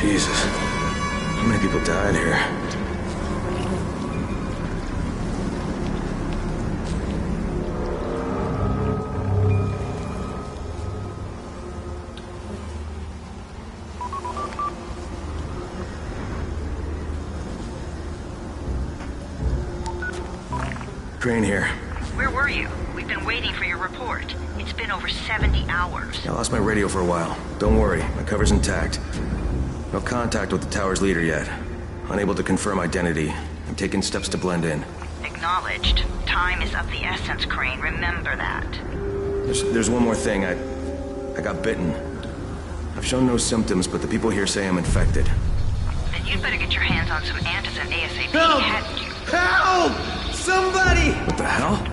Jesus. How many people died here? Crane here. Where were you? We've been waiting for your report. It's been over 70 hours. I lost my radio for a while. Don't worry, my cover's intact. No contact with the tower's leader yet. Unable to confirm identity. I'm taking steps to blend in. Acknowledged. Time is of the essence, Crane. Remember that. There's one more thing. I got bitten. I've shown no symptoms, but the people here say I'm infected. Then you'd better get your hands on some antizin ASAP, Help! hadn't you? Help! Somebody! What the hell?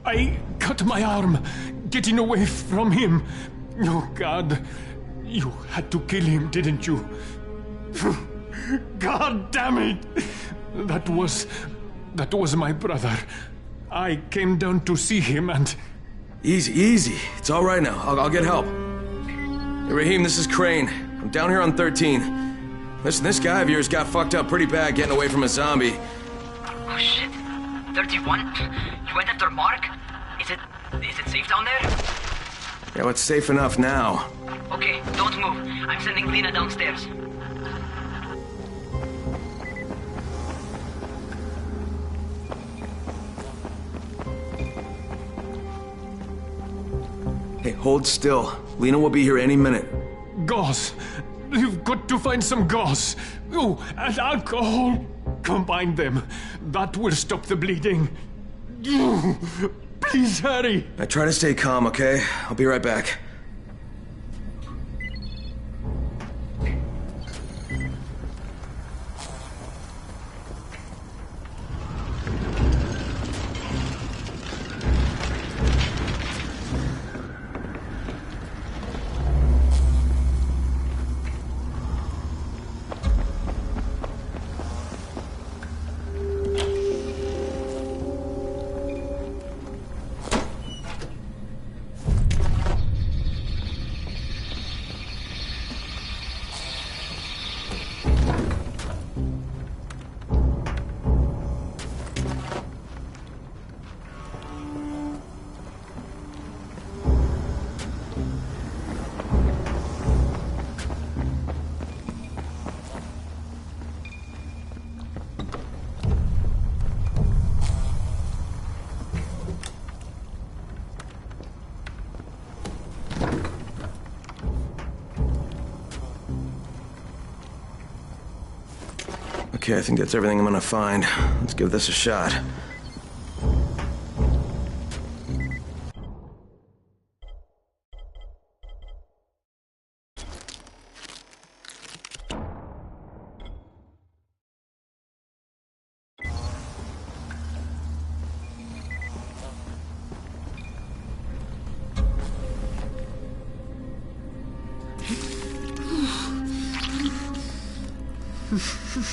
I cut my arm, getting away from him. Oh, God. You had to kill him, didn't you? God damn it! That was my brother. I came down to see him and... Easy. It's all right now. I'll get help. Hey, Rahim, this is Crane. I'm down here on 13. Listen, this guy of yours got fucked up pretty bad getting away from a zombie. Oh, shit. 31? You went after Mark? Is it safe down there? Yeah, well, it's safe enough now. Okay, don't move. I'm sending Lena downstairs. Hey, hold still. Lena will be here any minute. Gauze. You've got to find some gauze. Oh, and alcohol. Combine them. That will stop the bleeding. Please hurry. I try to stay calm, okay? I'll be right back. Okay, I think that's everything I'm gonna find. Let's give this a shot.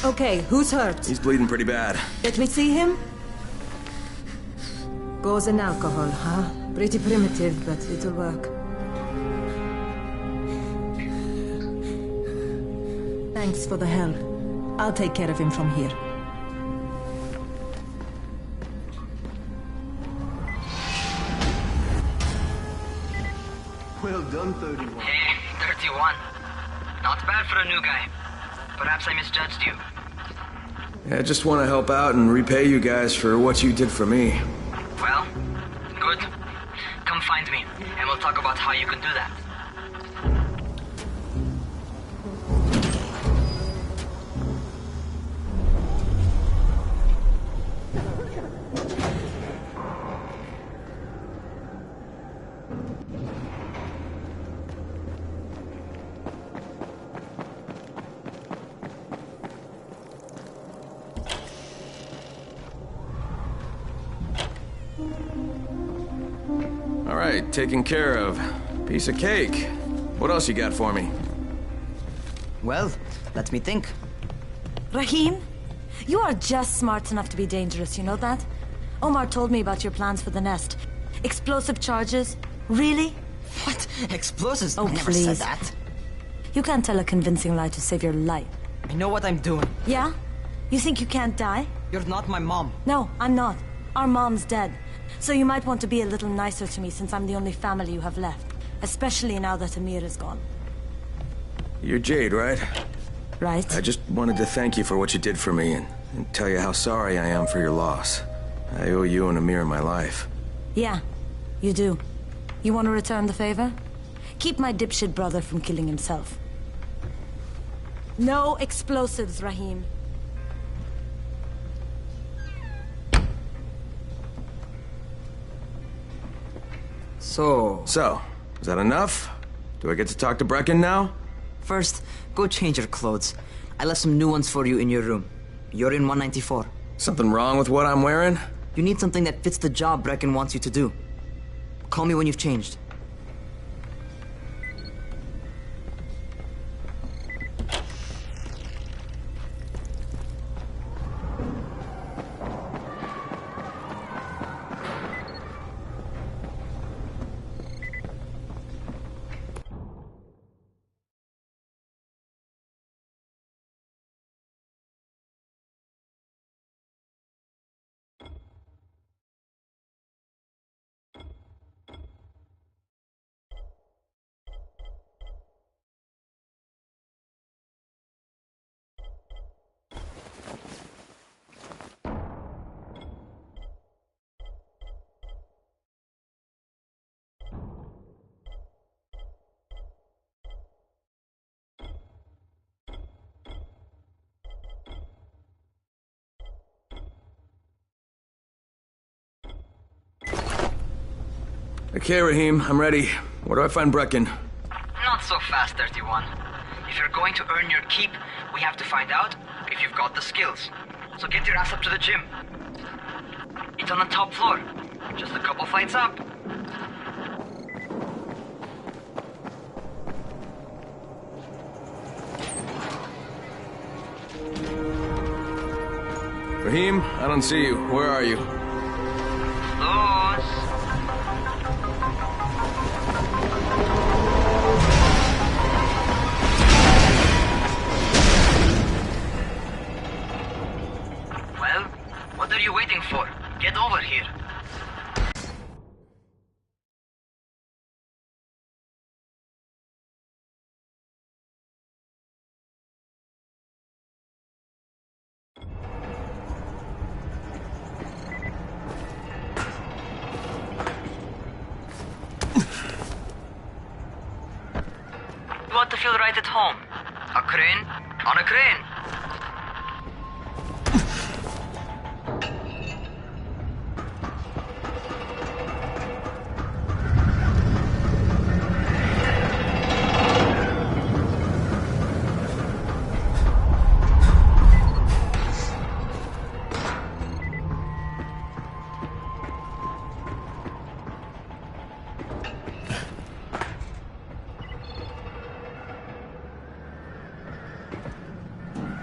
Okay, who's hurt? He's bleeding pretty bad. Let me see him. Gauze and alcohol, huh? Pretty primitive, but it'll work. Thanks for the help. I'll take care of him from here. Well done, 31. Hey, 31. Not bad for a new guy. Perhaps I misjudged you. Yeah, I just want to help out and repay you guys for what you did for me. Well, good. Come find me, and we'll talk about how you can do that. taken care of. Piece of cake. What else you got for me? Well, let me think. Rahim, you are just smart enough to be dangerous, you know that? Omar told me about your plans for the nest. Explosive charges? Really? What? Explosives? Oh, I never said please. that. You can't tell a convincing lie to save your life. I know what I'm doing. Yeah? You think you can't die? You're not my mom. No, I'm not. Our mom's dead. So you might want to be a little nicer to me since I'm the only family you have left. Especially now that Amir is gone. You're Jade, right? Right? I just wanted to thank you for what you did for me and tell you how sorry I am for your loss. I owe you and Amir my life. Yeah, you do. You want to return the favor? Keep my dipshit brother from killing himself. No explosives, Rahim. So, Is that enough? Do I get to talk to Brecken now? first, go change your clothes. I left some new ones for you in your room. You're in 194. Something wrong with what I'm wearing? You need something that fits the job Brecken wants you to do. Call me when you've changed. Okay, Rahim, I'm ready. Where do I find Brecken? Not so fast, 31. If you're going to earn your keep, we have to find out if you've got the skills. So get your ass up to the gym. It's on the top floor. Just a couple flights up. Rahim, I don't see you. Where are you? Close. Well, what are you waiting for? Get over here. You want to feel right at home. A crane on a crane.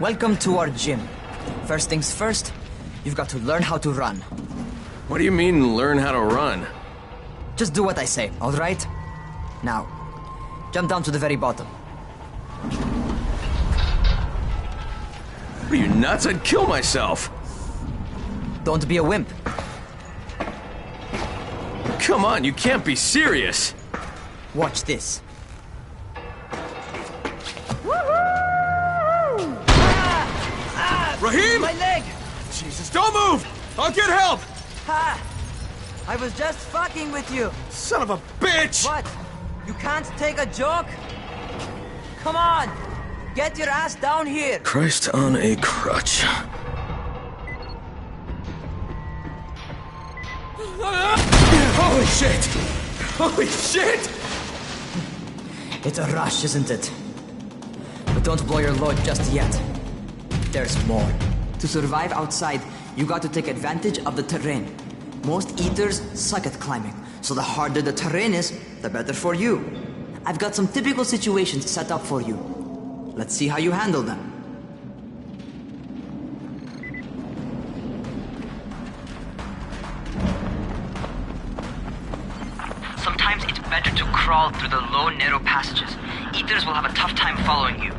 Welcome to our gym. First things first, you've got to learn how to run. What do you mean, learn how to run? Just do what I say, all right? Now, jump down to the very bottom. Are you nuts? I'd kill myself. Don't be a wimp. Come on, you can't be serious. Watch this. Rahim! My leg! Jesus, don't move! I'll get help! Ha! I was just fucking with you. Son of a bitch! What? You can't take a joke? Come on! Get your ass down here! Christ on a crutch. Holy shit! Holy shit! It's a rush, isn't it? But don't blow your load just yet. There's more. To survive outside, you got to take advantage of the terrain. Most eaters suck at climbing, So the harder the terrain is, the better for you. I've got some typical situations set up for you. Let's see how you handle them. Sometimes it's better to crawl through the low, narrow passages. Eaters will have a tough time following you.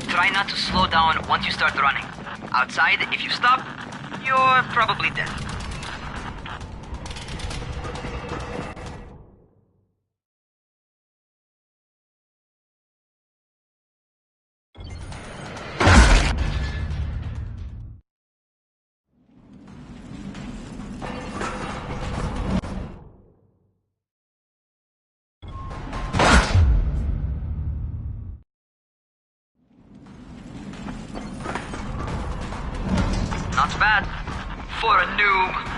Try not to slow down once you start running. Outside, if you stop, you're probably dead. Not bad for a noob.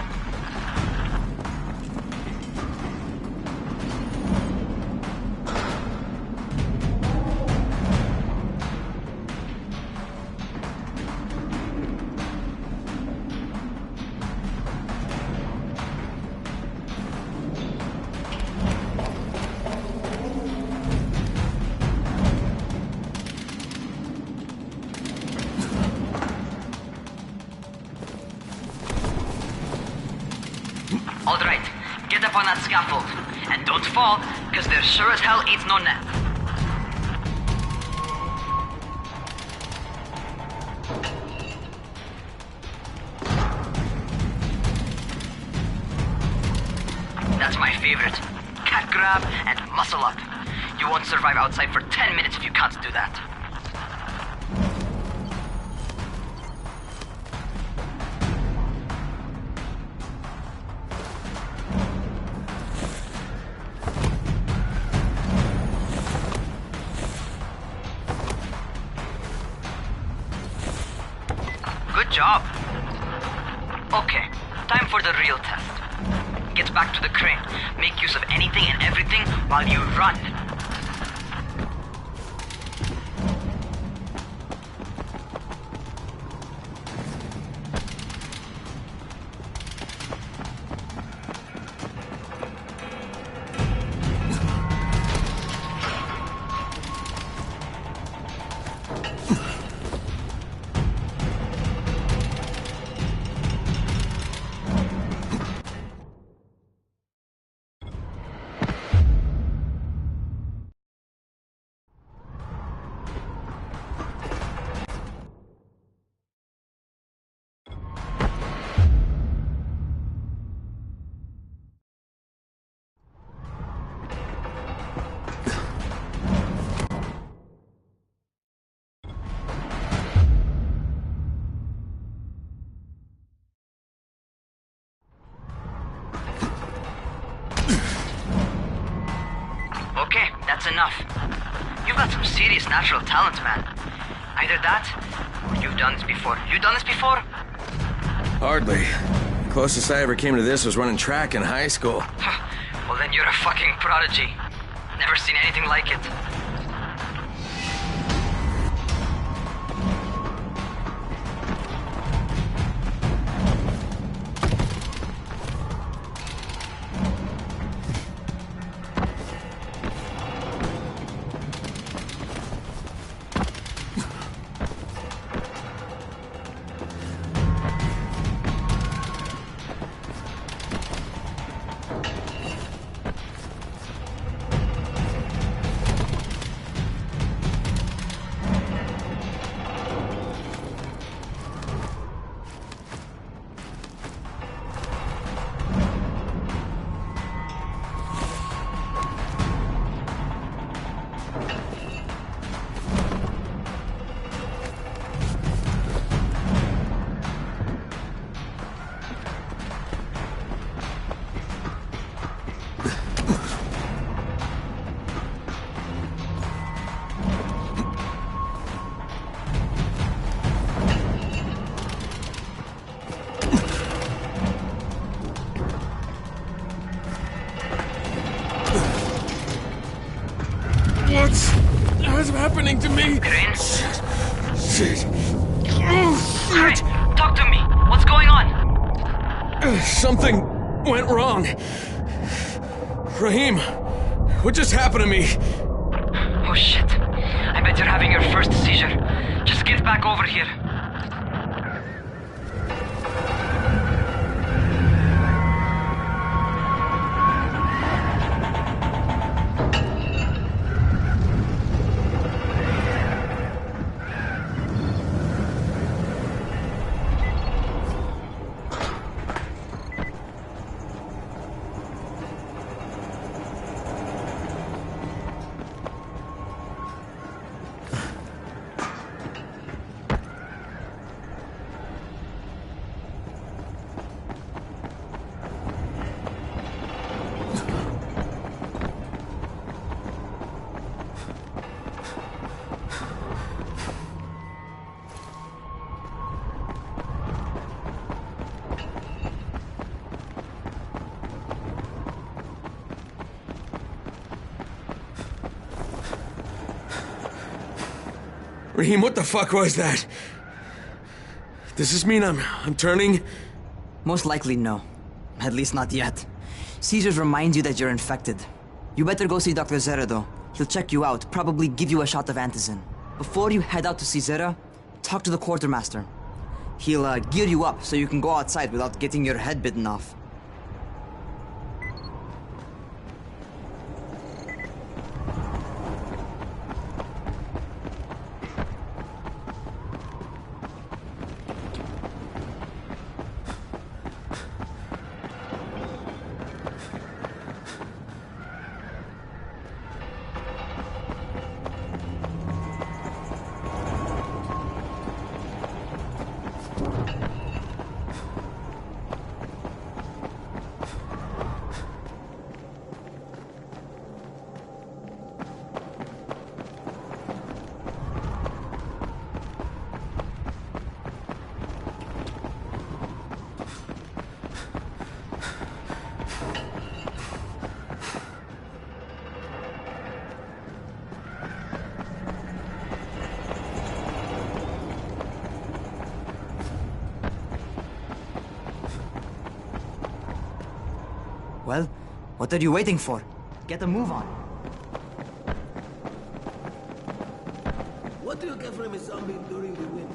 Alright, get up on that scaffold. And don't fall, because there sure as hell ain't no net. That's my favorite. Cat grab and muscle up. You won't survive outside for 10 minutes if you can't do that. Good job. Okay, time for the real test. Get back to the crane. Make use of anything and everything while you run. Okay, that's enough. You've got some serious natural talent, man. Either that, or you've done this before. You done this before? Hardly. Closest I ever came to this was running track in high school. Well, then you're a fucking prodigy. Never seen anything like it. What's happening to me? Crane? Shit. Crane, talk to me. What's going on? Something went wrong. Rahim, what just happened to me? Oh shit. I bet you're having your first seizure. Just get back over here. Rahim, what the fuck was that? Does this mean I'm turning? Most likely no. At least not yet. Seizures remind you that you're infected. You better go see Dr. Zere though. He'll check you out, probably give you a shot of antizin. Before you head out to see Zere, talk to the quartermaster. He'll gear you up so you can go outside without getting your head bitten off. Well, what are you waiting for? Get a move on. What do you get from a zombie during the winter?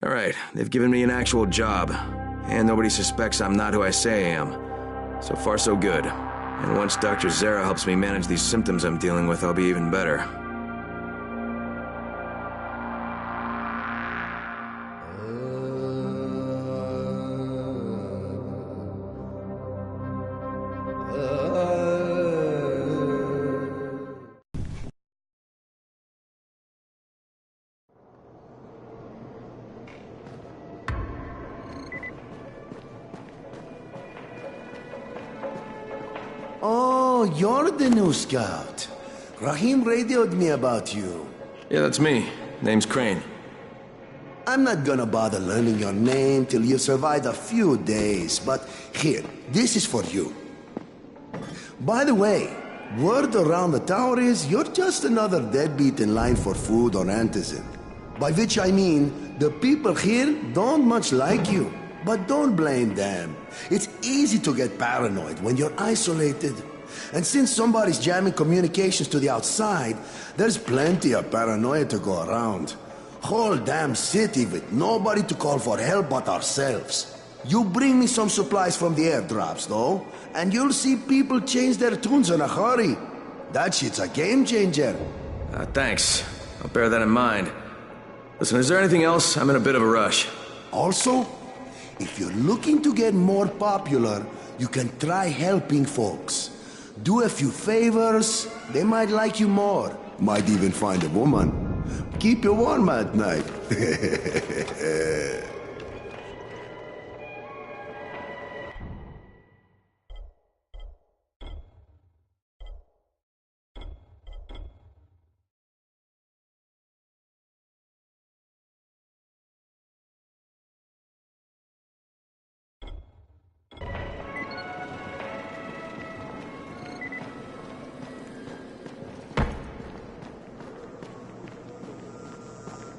All right, they've given me an actual job, and nobody suspects I'm not who I say I am. So far, so good. And once Dr. Zere helps me manage these symptoms I'm dealing with, I'll be even better. Oh, you're the new scout. Rahim radioed me about you. Yeah, that's me. Name's Crane. I'm not gonna bother learning your name till you survive a few days, but here, this is for you. By the way, word around the tower is you're just another deadbeat in line for food on Antizin. By which I mean, the people here don't much like you. But don't blame them. It's easy to get paranoid when you're isolated. And since somebody's jamming communications to the outside, there's plenty of paranoia to go around. Whole damn city with nobody to call for help but ourselves. You bring me some supplies from the airdrops, though, and you'll see people change their tunes in a hurry. That shit's a game changer. Thanks. I'll bear that in mind. Listen, is there anything else? I'm in a bit of a rush. Also, if you're looking to get more popular, you can try helping folks. Do a few favors, they might like you more. Might even find a woman. Keep you warm at night.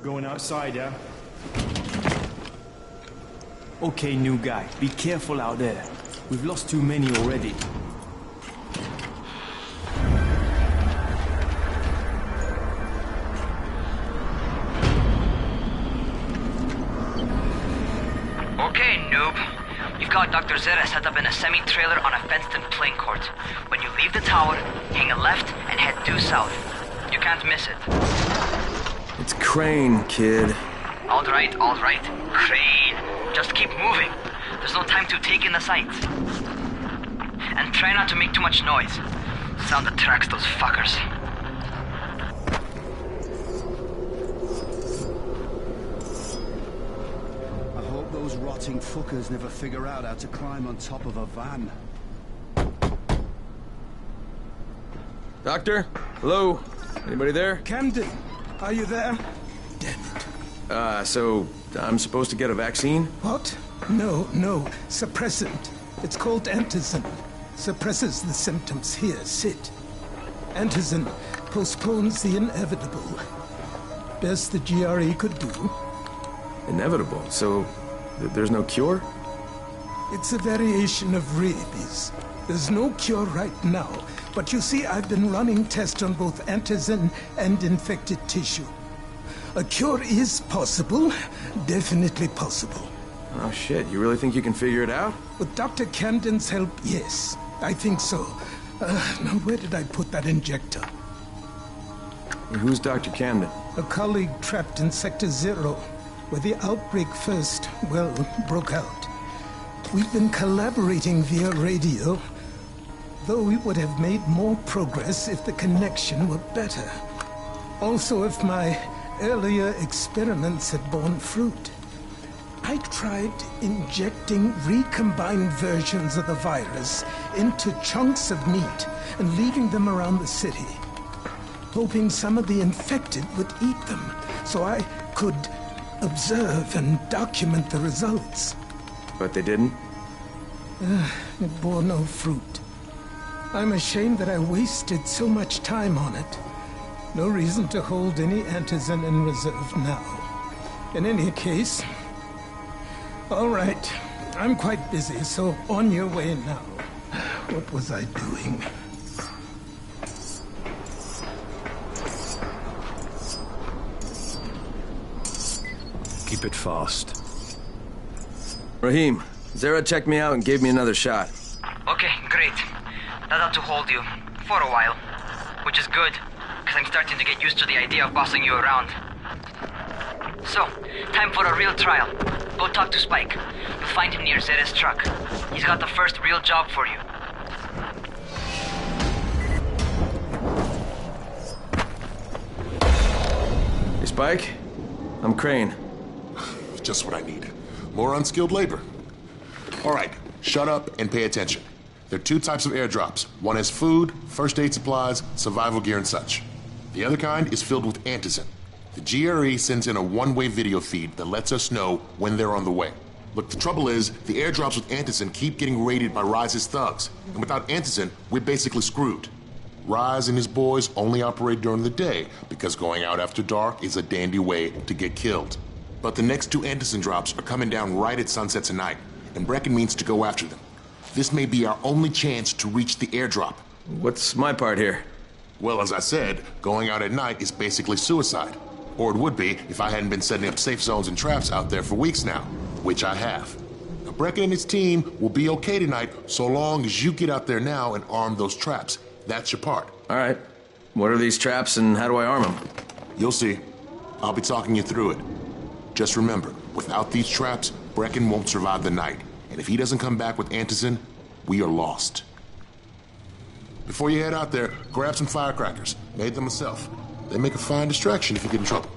Going outside, yeah? Okay, new guy. Be careful out there. We've lost too many already. Okay, noob. You've got Dr. Zere set up in a semi-trailer on a fenced-in playing court. When you leave the tower, hang a left and head due south. You can't miss it. It's Crane, kid. All right, Crane. Just keep moving. There's no time to take in the sights. And try not to make too much noise. Sound attracts those fuckers. I hope those rotting fuckers never figure out how to climb on top of a van. Doctor? Hello? Anybody there? Camden, are you there? Damn it. So I'm supposed to get a vaccine? What? No. Suppressant. It's called Antizin. Suppresses the symptoms. Here, sit. Antizin postpones the inevitable. Best the GRE could do. Inevitable? So there's no cure? It's a variation of rabies. There's no cure right now. But you see, I've been running tests on both Antizin and infected tissue. A cure is possible. Definitely possible. Oh shit, you really think you can figure it out? With Dr. Camden's help, yes. I think so. Now where did I put that injector? Who's Dr. Camden? A colleague trapped in Sector Zero, where the outbreak first, well, broke out. We've been collaborating via radio, though we would have made more progress if the connection were better. Also, if my earlier experiments had borne fruit. I tried injecting recombined versions of the virus into chunks of meat and leaving them around the city, hoping some of the infected would eat them so I could observe and document the results. But they didn't? It bore no fruit. I'm ashamed that I wasted so much time on it. No reason to hold any Antizin in reserve now. In any case, all right. I'm quite busy, so on your way now. What was I doing? Keep it fast. Rahim, Zere checked me out and gave me another shot. Okay, great. That ought to hold you. For a while. Which is good, because I'm starting to get used to the idea of bossing you around. So, time for a real trial. Go talk to Spike. You'll find him near Zere's truck. He's got the first real job for you. Hey, Spike? I'm Crane. Just what I need. More unskilled labor. All right, shut up and pay attention. There are two types of airdrops. One has food, first aid supplies, survival gear, and such. The other kind is filled with Antizin. The GRE sends in a one-way video feed that lets us know when they're on the way. Look, the trouble is, the airdrops with Antizin keep getting raided by Rais's thugs. And without Antizin, we're basically screwed. Rais and his boys only operate during the day because going out after dark is a dandy way to get killed. But the next 2 Antizin drops are coming down right at sunset tonight, and Brecken means to go after them. This may be our only chance to reach the airdrop. What's my part here? Well, as I said, going out at night is basically suicide. Or it would be if I hadn't been setting up safe zones and traps out there for weeks now, which I have. Now, Brecken and his team will be okay tonight so long as you get out there now and arm those traps. That's your part. All right. What are these traps and how do I arm them? You'll see. I'll be talking you through it. Just remember, without these traps, Brecken won't survive the night. And if he doesn't come back with Antizin, we are lost. Before you head out there, grab some firecrackers. Made them myself. They make a fine distraction if you get in trouble.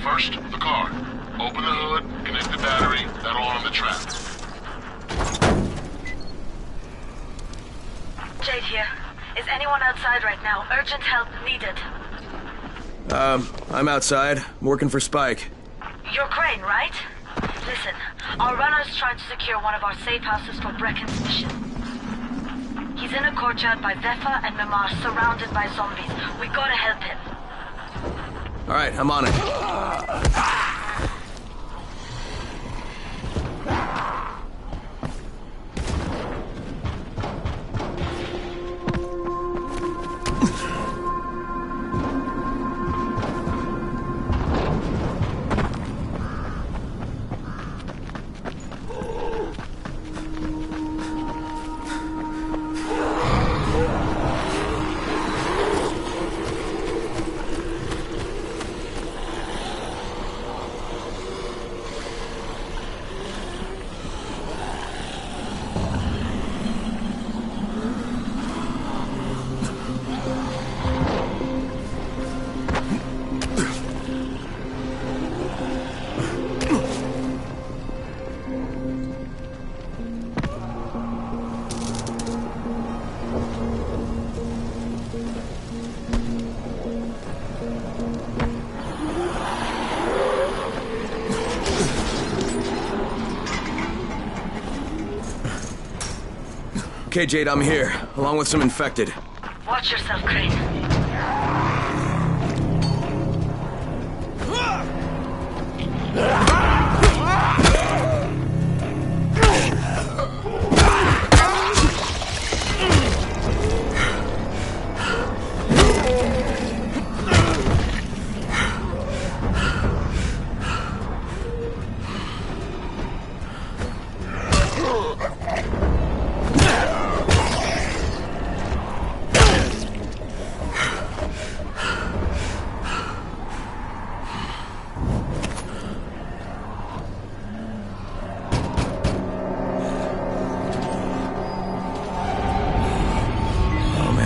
First, the car. Open the hood, connect the battery, that'll arm the trap. Jade here. Is anyone outside right now? Urgent help needed. I'm outside, working for Spike. You're Crane, right? Listen, our runner's trying to secure one of our safe houses for Brecken's mission. He's in a courtyard by Vefa and Mimar, surrounded by zombies. We gotta help him. All right, I'm on it. Okay, Jade, I'm here, along with some infected. Watch yourself, Crane.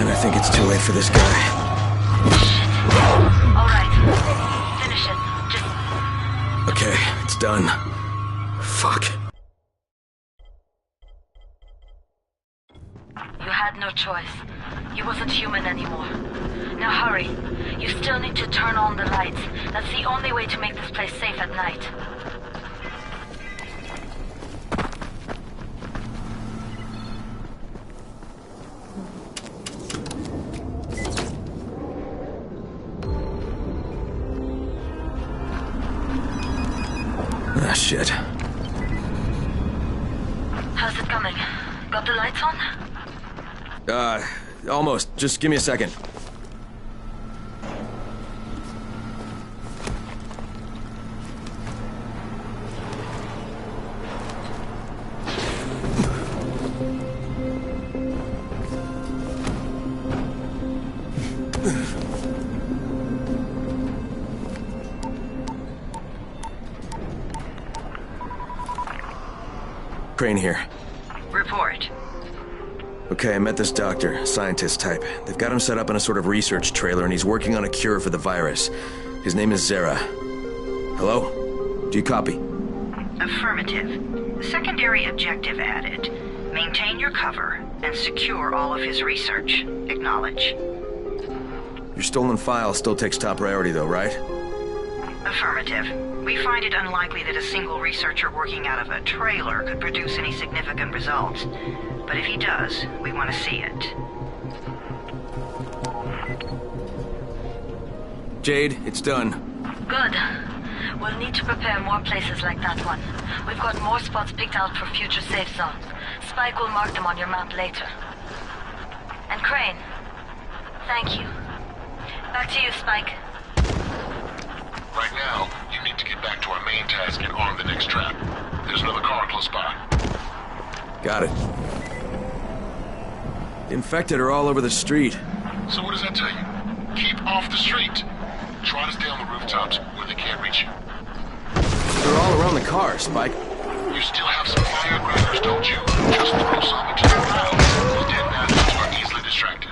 I think it's too late for this guy. All right. Finish it. Just... Okay, it's done. Fuck. You had no choice. He wasn't human anymore. Now hurry. You still need to turn on the lights. That's the only way to make this place safe at night. Ah, shit. How's it coming? Got the lights on? Almost. Just give me a second. Crane here. Report. Okay, I met this doctor, scientist type. They've got him set up in a sort of research trailer, and he's working on a cure for the virus. His name is Zere. Hello? Do you copy? Affirmative. Secondary objective added. Maintain your cover and secure all of his research. Acknowledge. Your stolen file still takes top priority though, right? Affirmative. We find it unlikely that a single researcher working out of a trailer could produce any significant results. But if he does, we want to see it. Jade, it's done. Good. We'll need to prepare more places like that one. We've got more spots picked out for future safe zones. Spike will mark them on your map later. And Crane, thank you. Back to you, Spike. Right now, you need to get back to our main task and arm the next trap. There's another car close by. Got it. The infected are all over the street. So what does that tell you? Keep off the street. Try to stay on the rooftops where they can't reach you. They're all around the car, Spike. You still have some firecrackers, don't you? Just throw some into the crowd. Those dead bastards are easily distracted.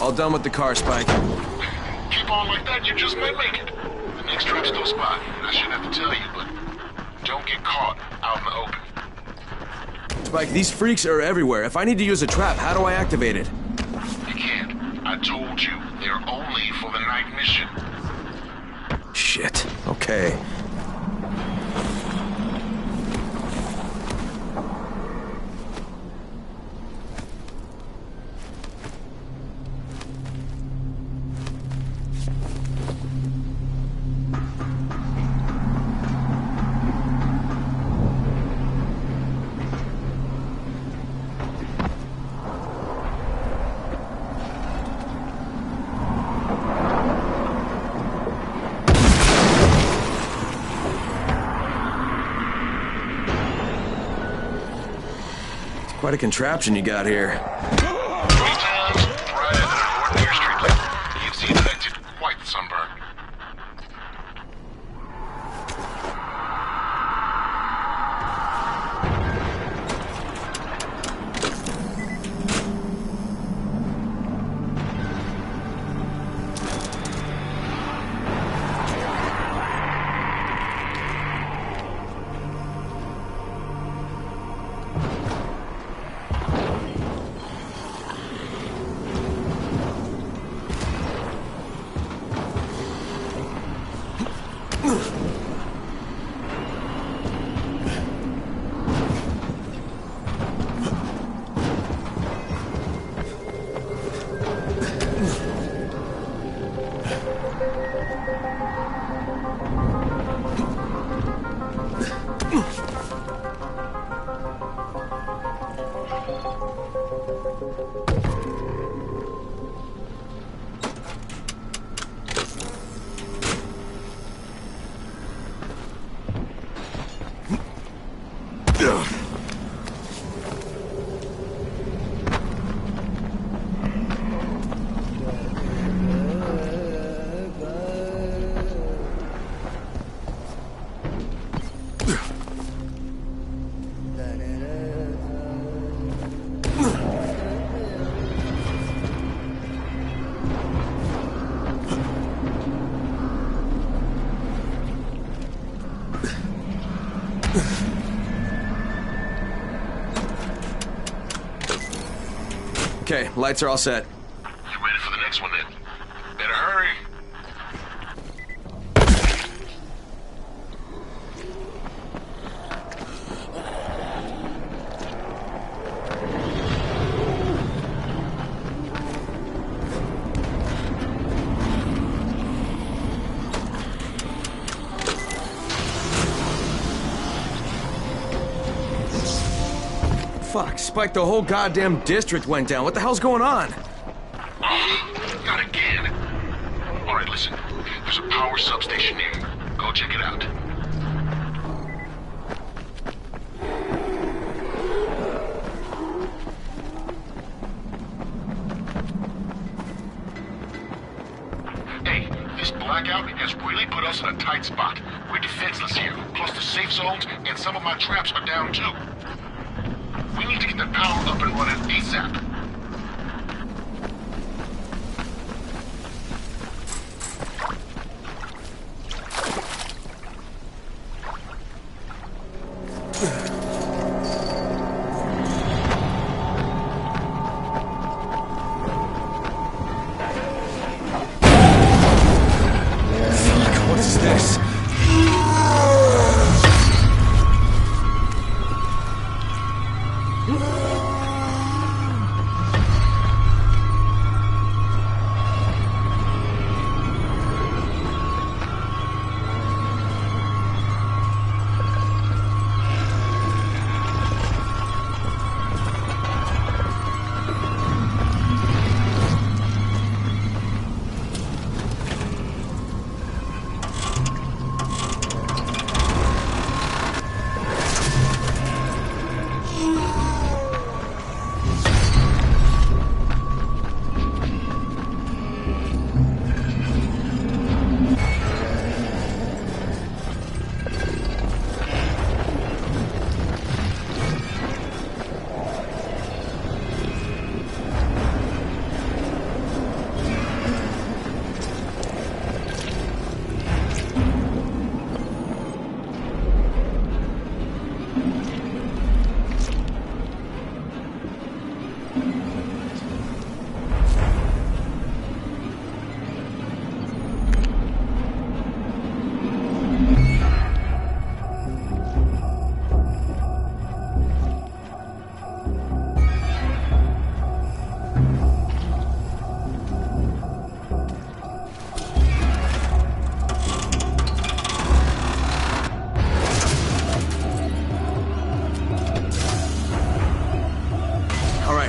All done with the car, Spike. Keep on like that, you just might make it. The next trap's no spot. I shouldn't have to tell you, but don't get caught out in the open. Spike, these freaks are everywhere. If I need to use a trap, how do I activate it? You can't. I told you, they're only for the night mission. Shit. Okay. Quite a contraption you got here. Greetings, right at an ordinary street level. You've seen that did quite the sunburn. Okay, lights are all set. You ready for the next one then? Better hurry. Fuck, Spike, the whole goddamn district went down. What the hell's going on? Oh, not again. All right, listen. There's a power substation here. Go check it out. Hey, this blackout has really put us in a tight spot. We're defenseless here. Plus the safe zones and some of my traps are down too. We need to get the power up and running ASAP. What's this?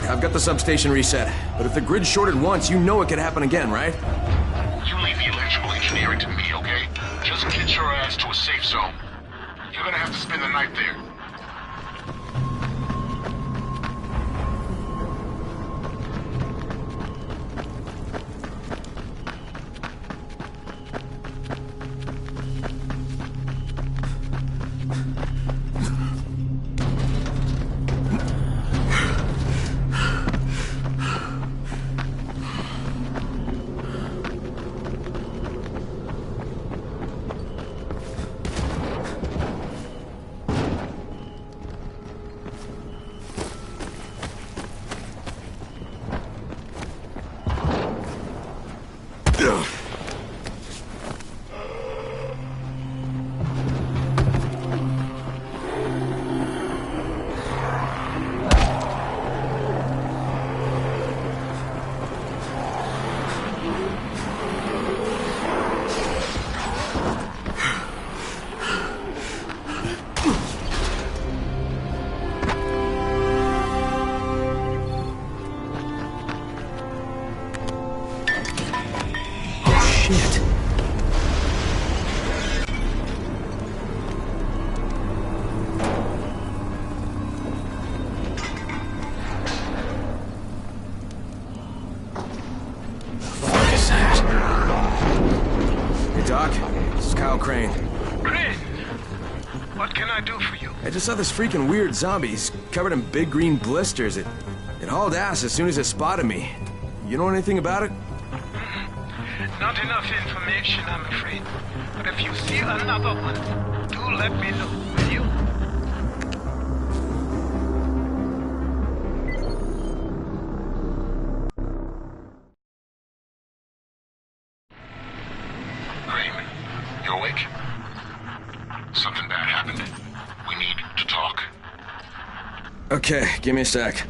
I've got the substation reset. But if the grid shorted once, you know it could happen again, right? You leave the electrical engineering to me, okay? Just get your ass to a safe zone. You're gonna have to spend the night there. This is Kyle Crane. Crane! What can I do for you? I just saw this freaking weird zombie. He's covered in big green blisters. It hauled ass as soon as it spotted me. You know anything about it? Not enough information, I'm afraid. But if you see another one, do let me know, will you? Crane, you awake? Something bad happened. We need to talk. Okay, give me a sec.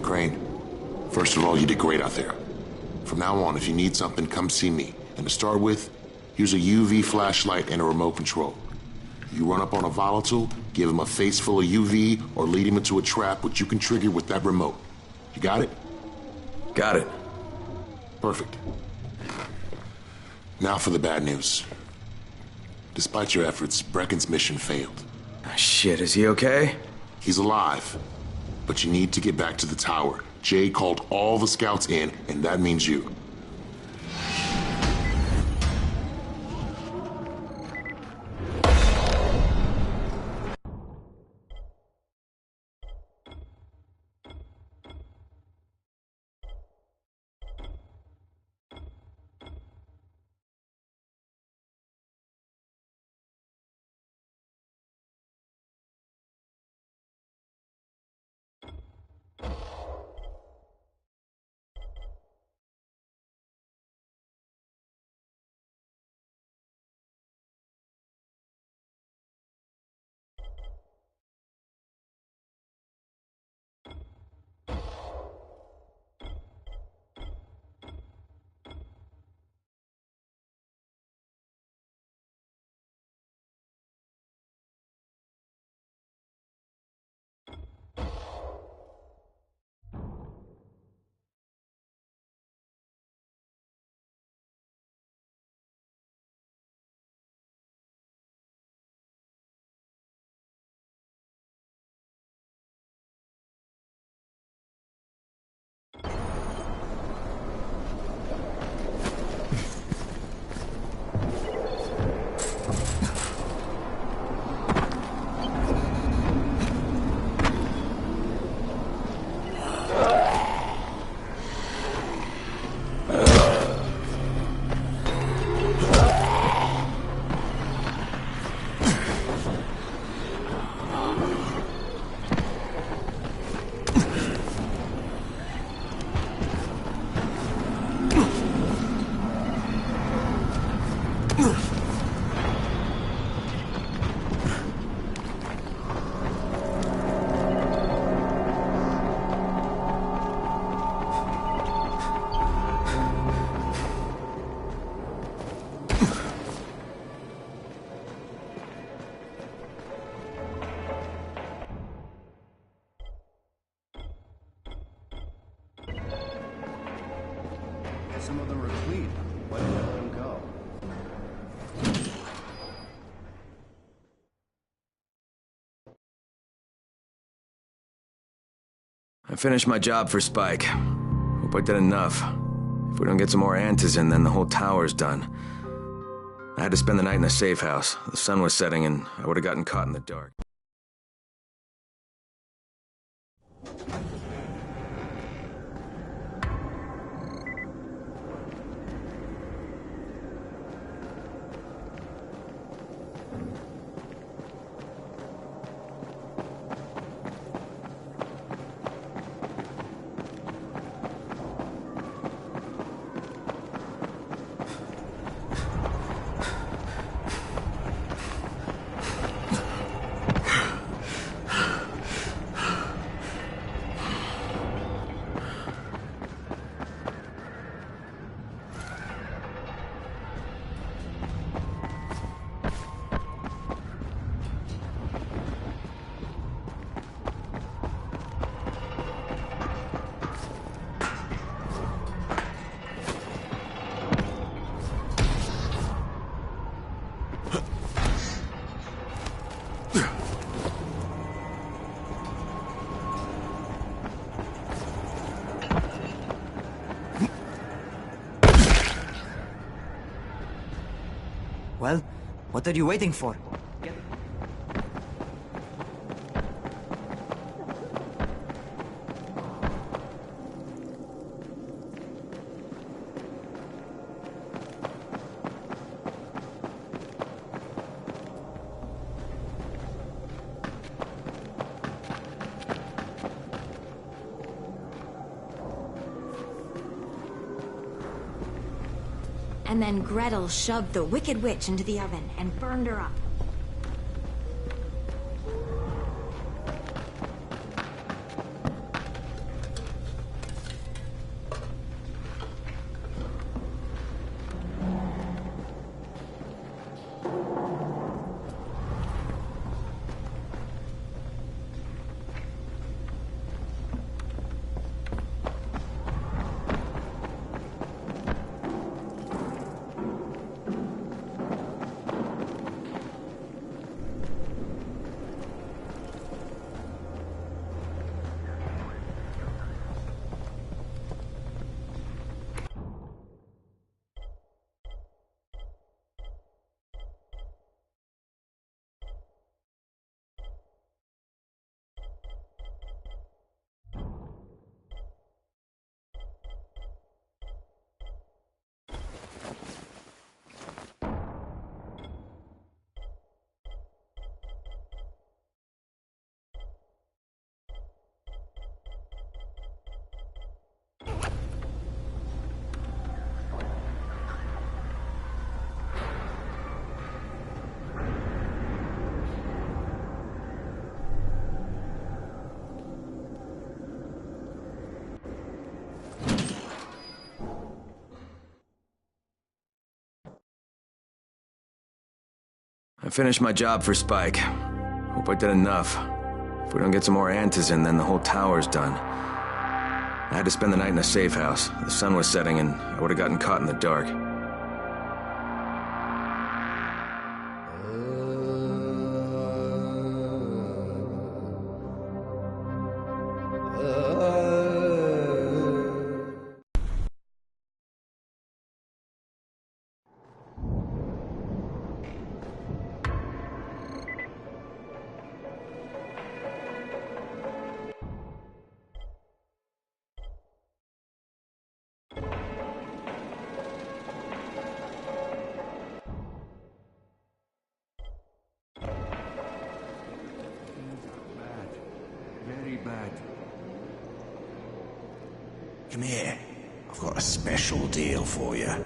Crane, first of all, you did great out there. From now on, if you need something, come see me. And to start with, use a UV flashlight and a remote control. You run up on a volatile, give him a face full of UV, or lead him into a trap which you can trigger with that remote. You got it? Got it. Perfect. Now for the bad news. Despite your efforts, Brecken's mission failed. Shit, is he okay? He's alive. But you need to get back to the tower. Jay called all the scouts in, and that means you. Some of them are clean. Why did they let them go? I finished my job for Spike. Hope I did enough. If we don't get some more Antizin, then the whole tower's done. I had to spend the night in a safe house. The sun was setting and I would have gotten caught in the dark. Well, what are you waiting for? And then Gretel shoved the Wicked Witch into the oven and burned her up. I finished my job for Spike. Hope I did enough. If we don't get some more Antizin, then the whole tower's done. I had to spend the night in a safe house. The sun was setting and I would have gotten caught in the dark. Very bad. Come here. I've got a special deal for you.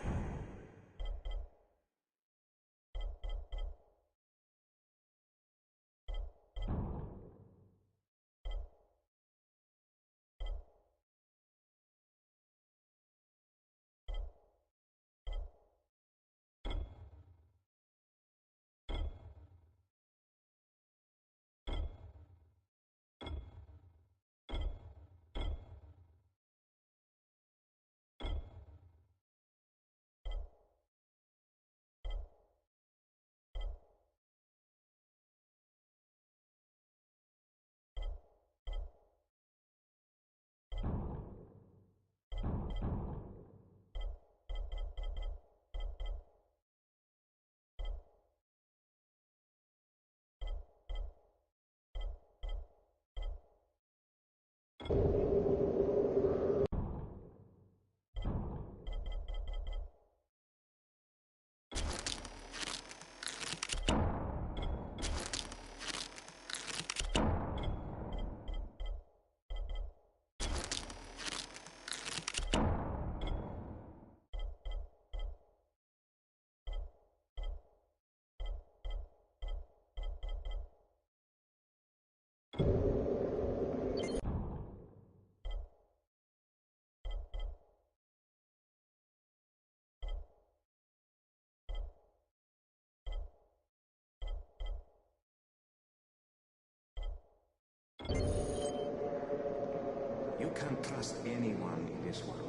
can't trust anyone in this world.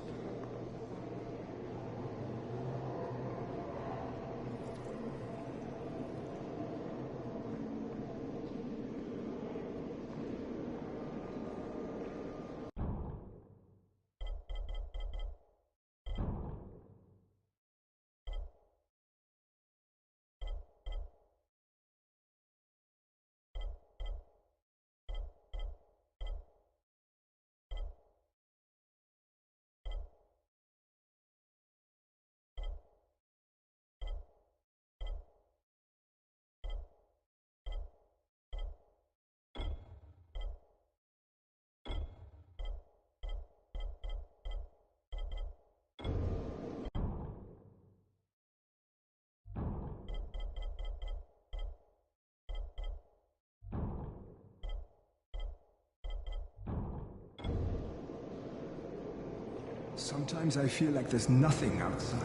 Sometimes I feel like there's nothing outside.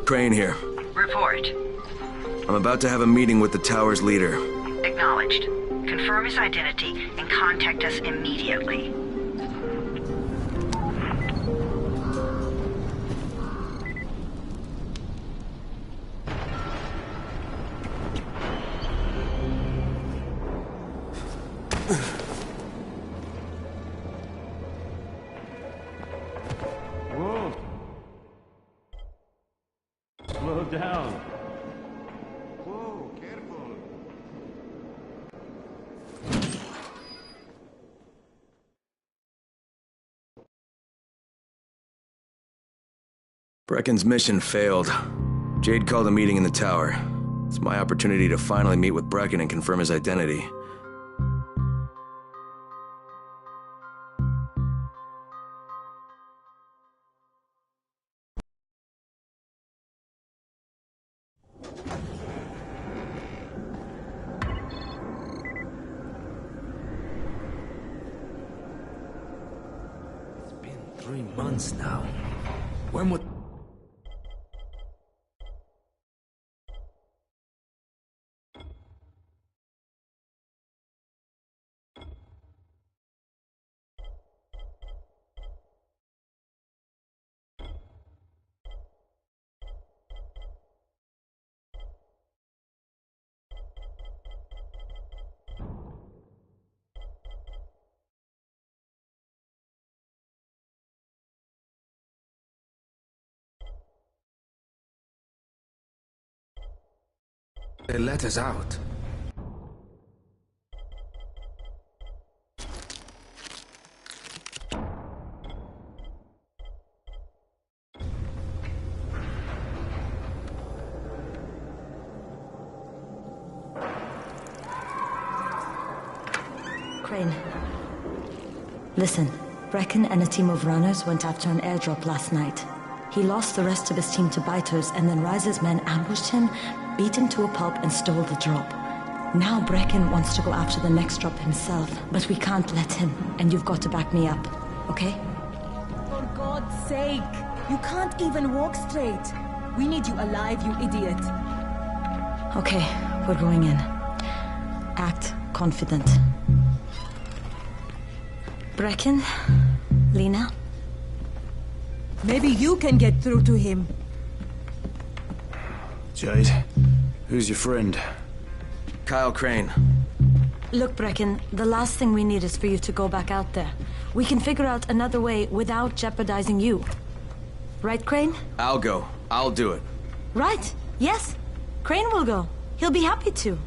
Crane here. Report. I'm about to have a meeting with the tower's leader. Acknowledged. Confirm his identity and contact us immediately. Whoa! Slow down. Whoa, careful. Brecken's mission failed. Jade called a meeting in the tower. It's my opportunity to finally meet with Brecken and confirm his identity. It's been 3 months now. When would... They let us out. Crane. Listen, Brecken and a team of runners went after an airdrop last night. He lost the rest of his team to biters, and then Rise's men ambushed him, beat him to a pulp, and stole the drop. Now Brecken wants to go after the next drop himself, but we can't let him, and you've got to back me up, okay? For God's sake! You can't even walk straight! We need you alive, you idiot! Okay, we're going in. Act confident. Brecken? Lena? Maybe you can get through to him. Jade, who's your friend? Kyle Crane. Look, Brecken, the last thing we need is for you to go back out there. We can figure out another way without jeopardizing you. Right, Crane? I'll go. I'll do it. Right. Yes. Crane will go. He'll be happy to.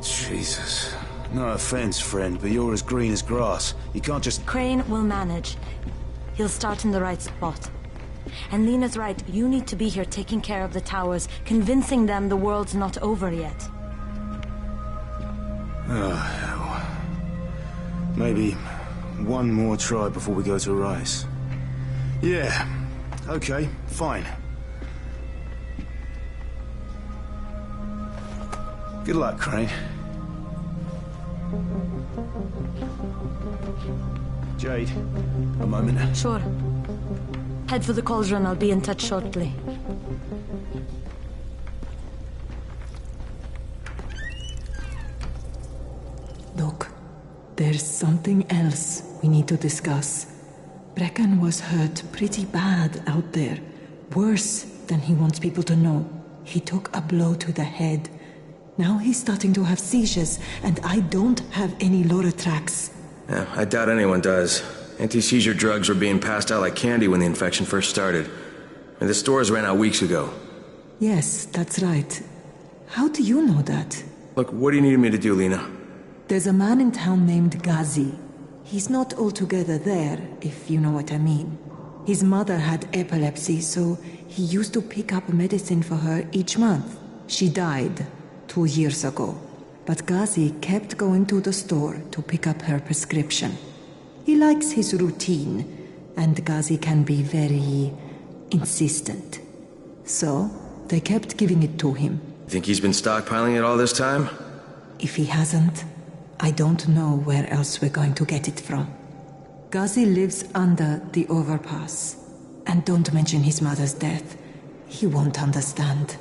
Jesus. No offense, friend, but you're as green as grass. You can't just... Crane will manage. He'll start in the right spot. And Lena's right, you need to be here taking care of the towers, convincing them the world's not over yet. Oh, hell. Maybe one more try before we go to Rise. Yeah, okay, fine. Good luck, Crane. Jade, a moment. Sure. Head for the cauldron. I'll be in touch shortly. Look, there's something else we need to discuss. Brecken was hurt pretty bad out there. Worse than he wants people to know. He took a blow to the head. Now he's starting to have seizures, and I don't have any Loratrax. Yeah, I doubt anyone does. Anti-seizure drugs were being passed out like candy when the infection first started. And the stores ran out weeks ago. Yes, that's right. How do you know that? Look, what do you need me to do, Lena? There's a man in town named Ghazi. He's not altogether there, if you know what I mean. His mother had epilepsy, so he used to pick up medicine for her each month. She died 2 years ago, but Ghazi kept going to the store to pick up her prescription. He likes his routine, and Ghazi can be very insistent. So, they kept giving it to him. Think he's been stockpiling it all this time? If he hasn't, I don't know where else we're going to get it from. Ghazi lives under the overpass. And don't mention his mother's death. He won't understand.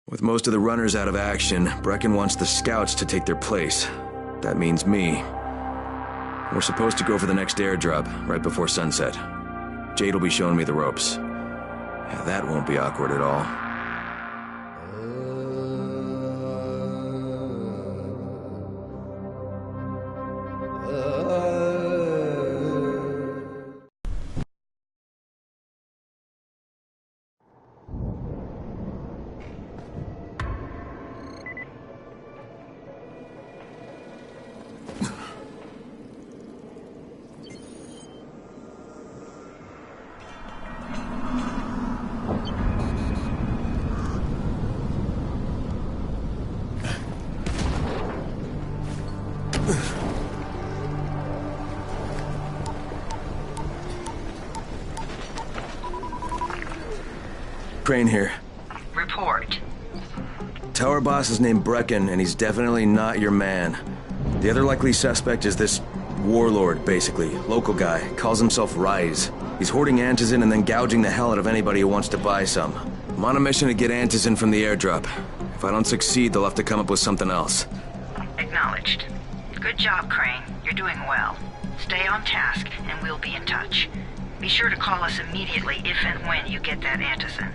With most of the runners out of action, Brecken wants the scouts to take their place. That means me. We're supposed to go for the next airdrop, right before sunset. Jade will be showing me the ropes. Yeah, that won't be awkward at all. Crane here. Report. Tower boss is named Brecken, and he's definitely not your man. The other likely suspect is this warlord, basically. Local guy. Calls himself Rise. He's hoarding antizin and then gouging the hell out of anybody who wants to buy some. I'm on a mission to get antizin from the airdrop. If I don't succeed, they'll have to come up with something else. Acknowledged. Good job, Crane. You're doing well. Stay on task, and we'll be in touch. Be sure to call us immediately if and when you get that Antizin.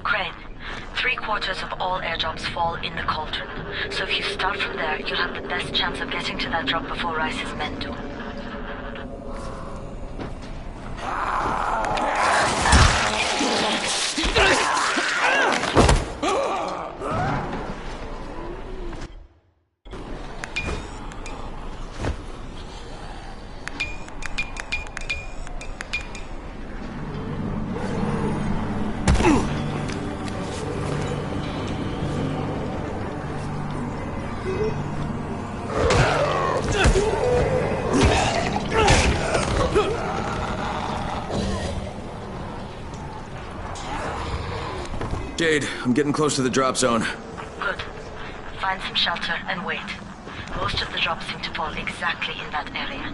Crane, 3/4 of all airdrops fall in the cauldron. So if you start from there, you'll have the best chance of getting to that drop before Rice's men do. Jade, I'm getting close to the drop zone. Good. Find some shelter and wait. Most of the drops seem to fall exactly in that area.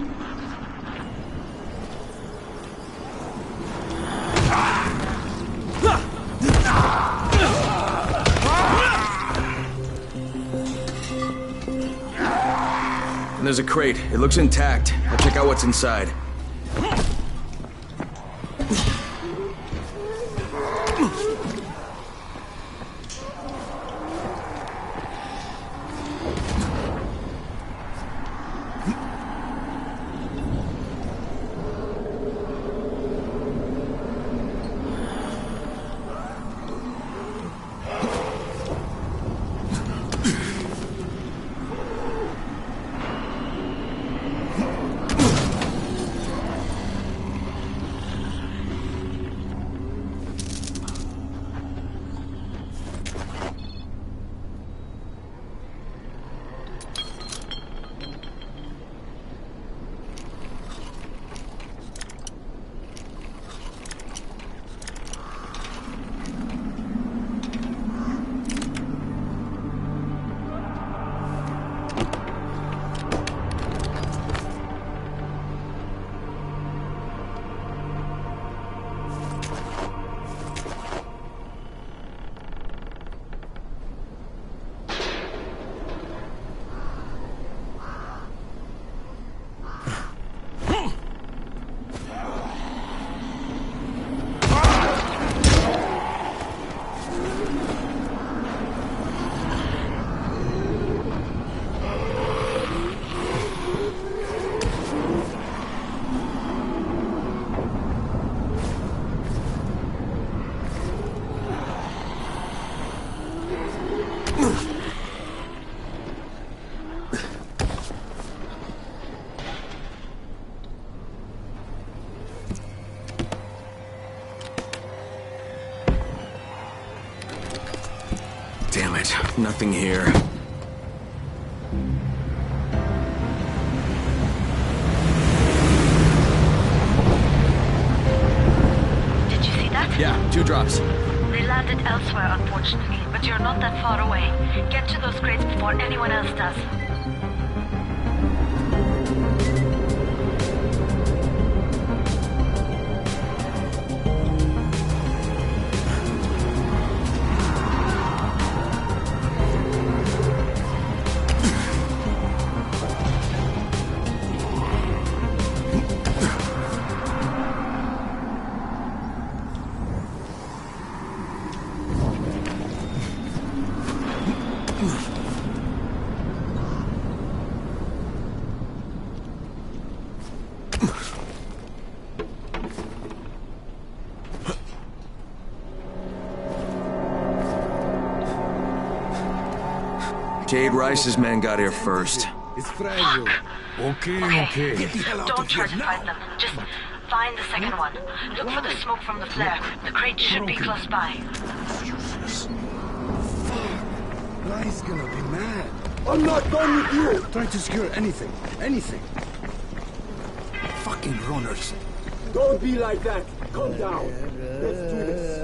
And there's a crate. It looks intact. I'll check out what's inside. Nothing here. Did you see that? Yeah, 2 drops. They landed elsewhere, unfortunately, but you're not that far away. Get to those crates before anyone else does. Cade Rice's men got here first. It's fragile. Okay. Get the hell out Don't of try here to find them. Just find the second one. Look for the smoke from the flare. The crate should be close by. Useless. Fuck. Rye's gonna be mad. I'm not going with you. Trying to secure anything. Anything. Fucking runners. Don't be like that. Calm down. Let's do this.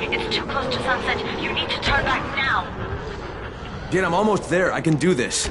It's too close to sunset. You need to turn back now. Kid, I'm almost there. I can do this.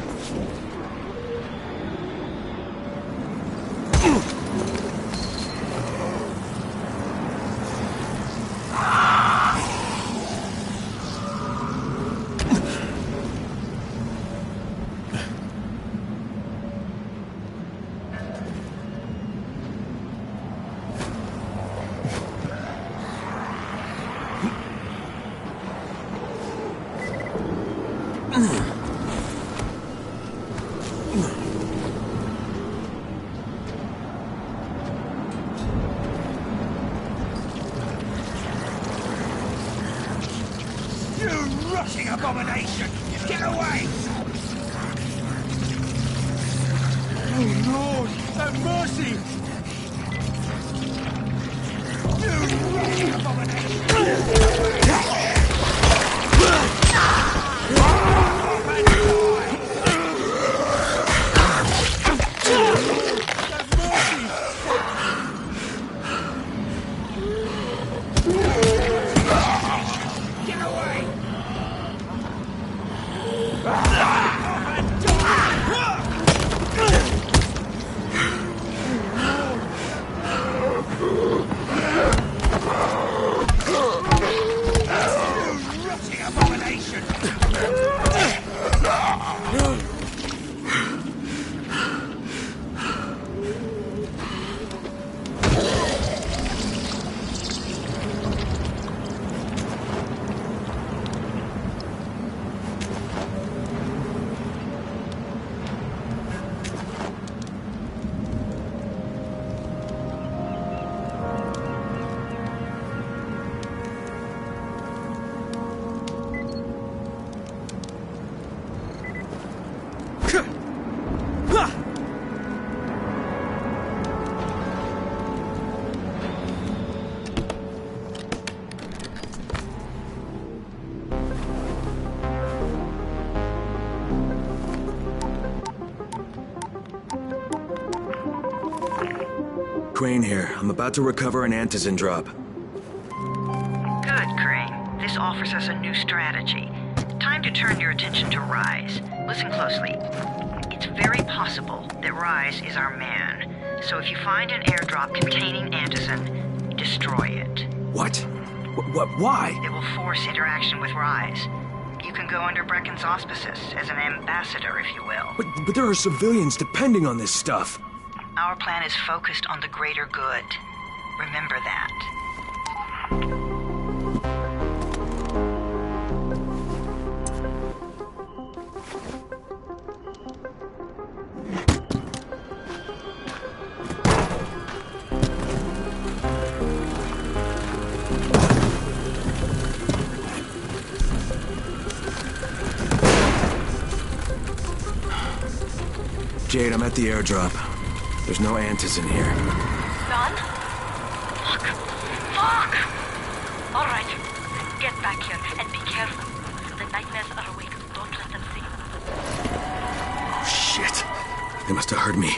Rushing abomination! Get away! Oh Lord, have mercy! You rushing abomination! Crane here. I'm about to recover an Antizin drop. Good, Crane. This offers us a new strategy. Time to turn your attention to Rise. Listen closely. It's very possible that Rise is our man. So if you find an airdrop containing Antizin, destroy it. What? Why? It will force interaction with Rise. You can go under Brecken's auspices as an ambassador, if you will. But there are civilians depending on this stuff. Our plan is focused on the greater good. Remember that. Jade, I'm at the airdrop. There's no Antis in here. None? Fuck. Fuck! Alright. Get back here and be careful. The nightmares are awake. Don't let them see you. Oh, shit. They must have heard me.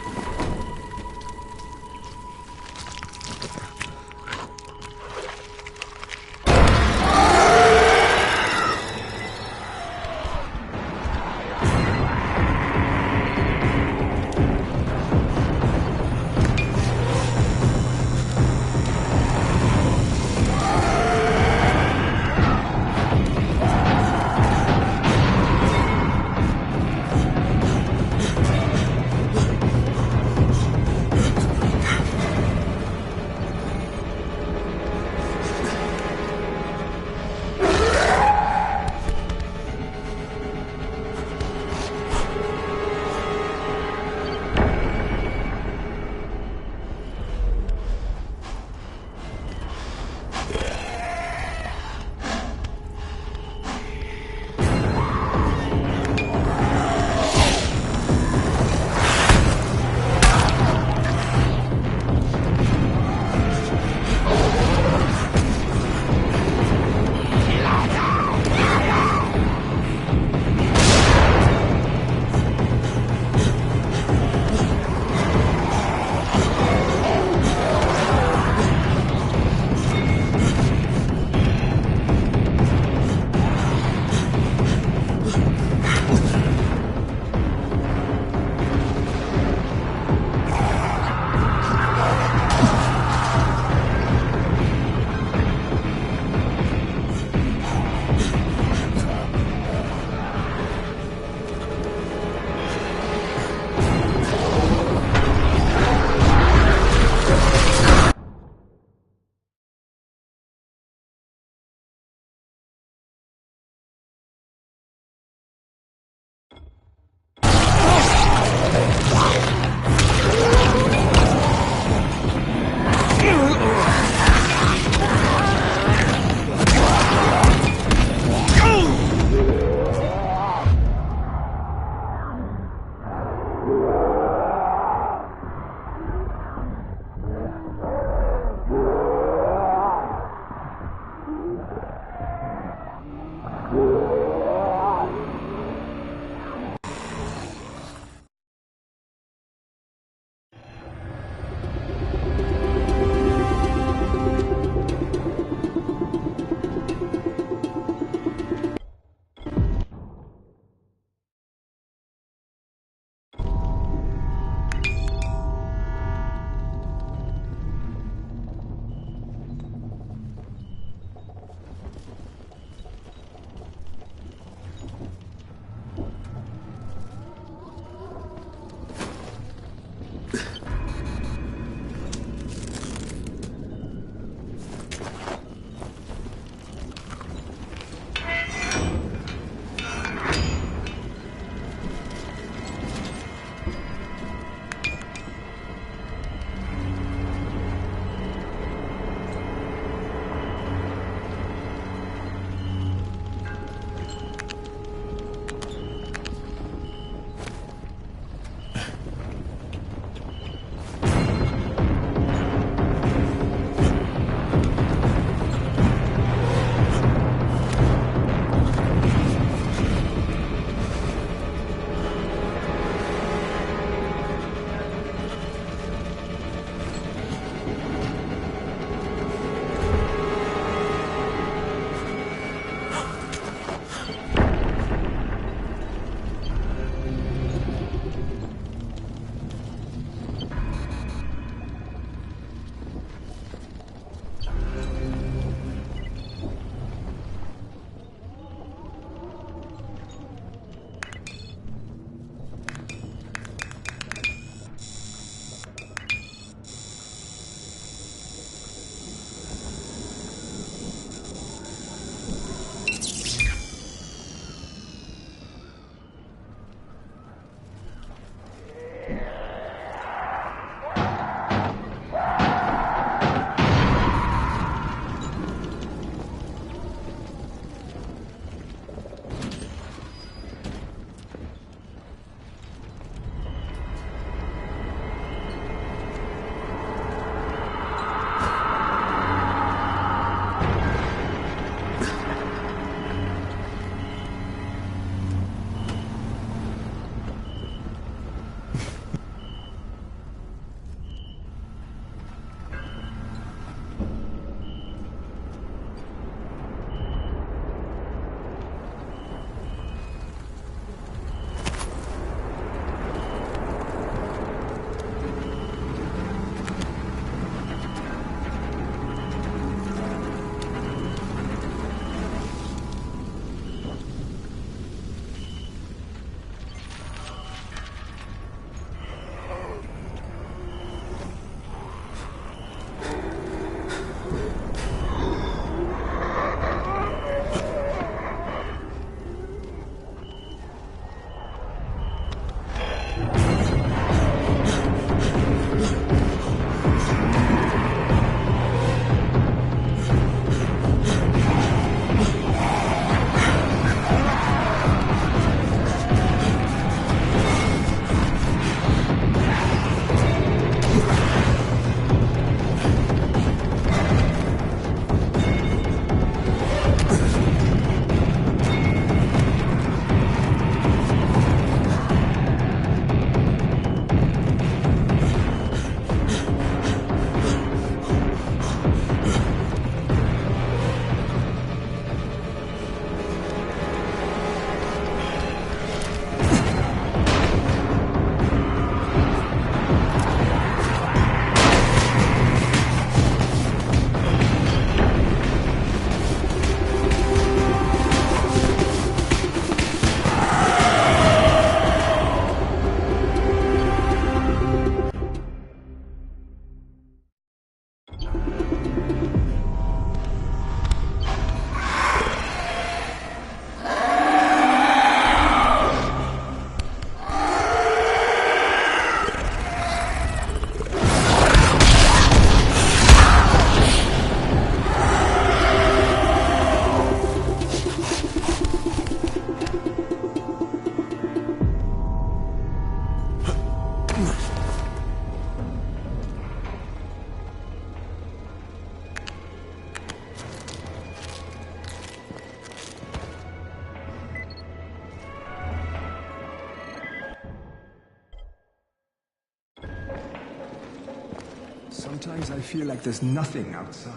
Sometimes I feel like there's nothing outside.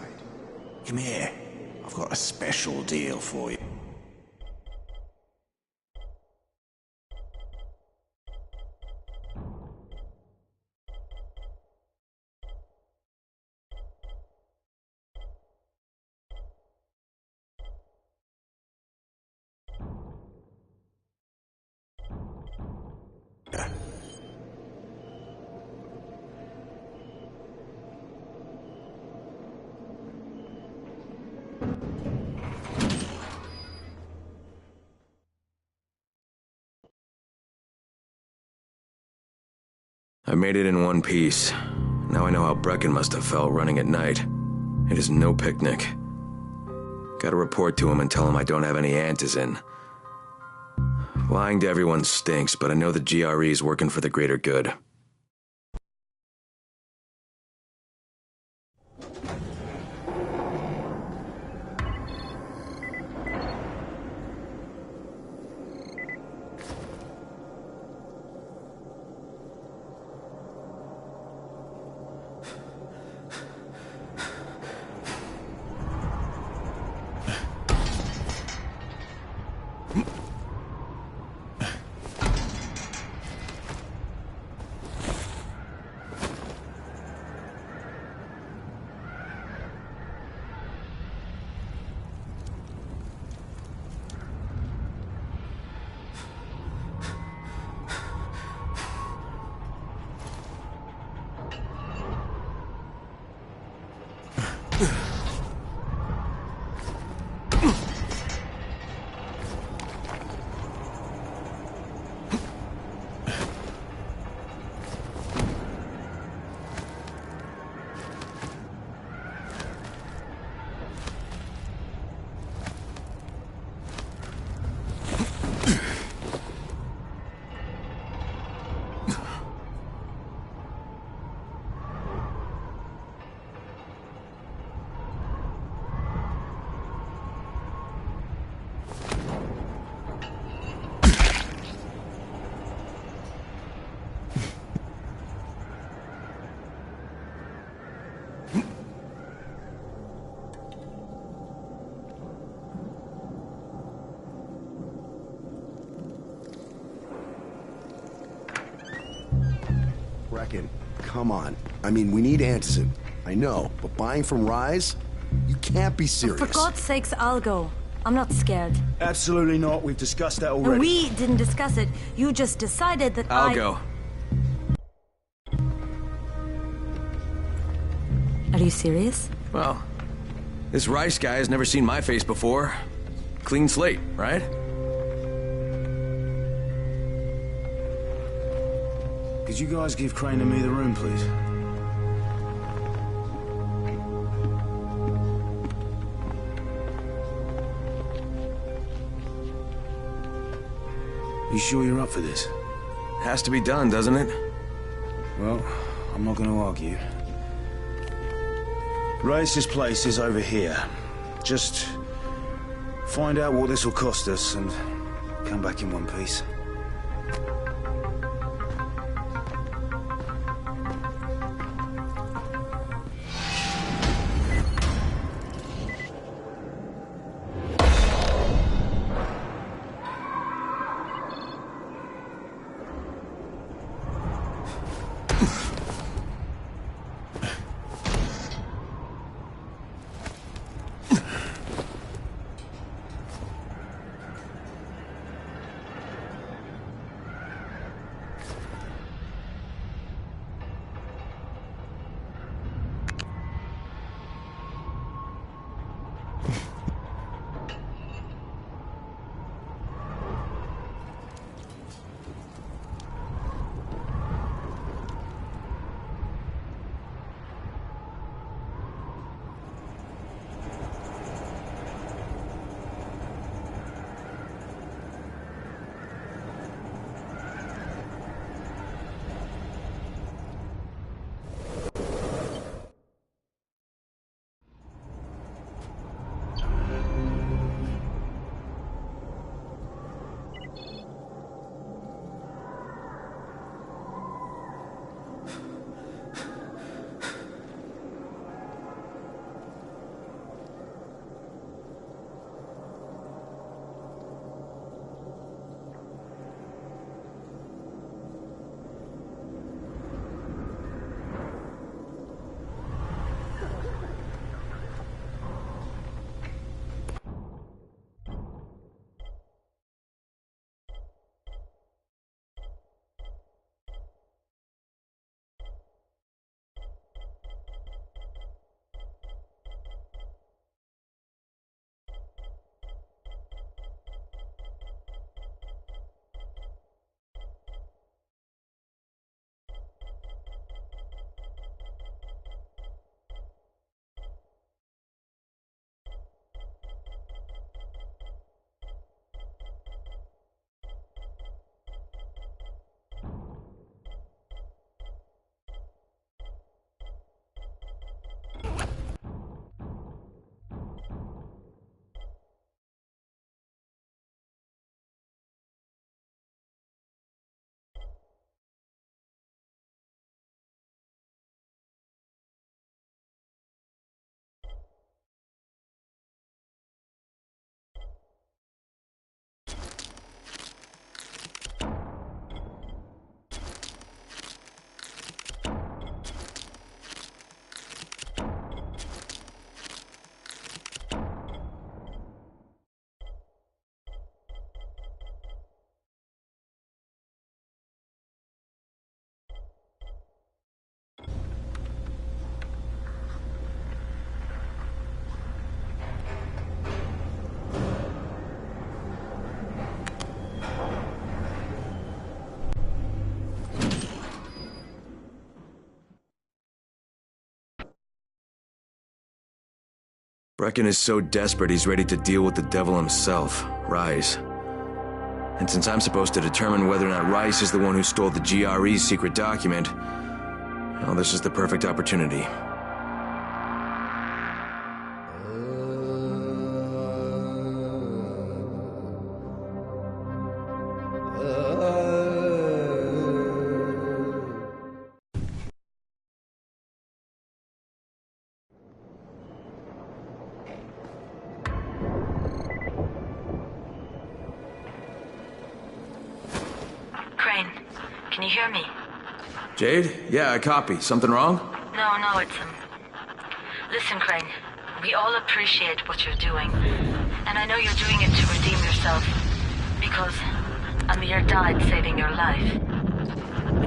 Come here. I've got a special deal for you. I made it in one piece. Now I know how Brecken must have felt running at night. It is no picnic. Gotta report to him and tell him I don't have any antizin. Lying to everyone stinks, but I know the GRE is working for the greater good. Brecken, come on. I mean, we need antizin. I know, but buying from Rise? You can't be serious. For God's sakes, I'll go. I'm not scared. Absolutely not. We've discussed that already. And we didn't discuss it. You just decided that I'll go. Are you serious? Well, this Rice guy has never seen my face before. Clean slate, right? Could you guys give Crane and me the room, please? You sure you're up for this? Has to be done, doesn't it? Well, I'm not going to argue. Race's place is over here. Just find out what this will cost us and come back in one piece. Brecken is so desperate he's ready to deal with the devil himself, Rais. And since I'm supposed to determine whether or not Rais is the one who stole the GRE's secret document, well, this is the perfect opportunity. Crane, can you hear me? Jade? Yeah, I copy. Something wrong? No, it's Listen, Crane, we all appreciate what you're doing. And I know you're doing it to redeem yourself. Because Amir died saving your life.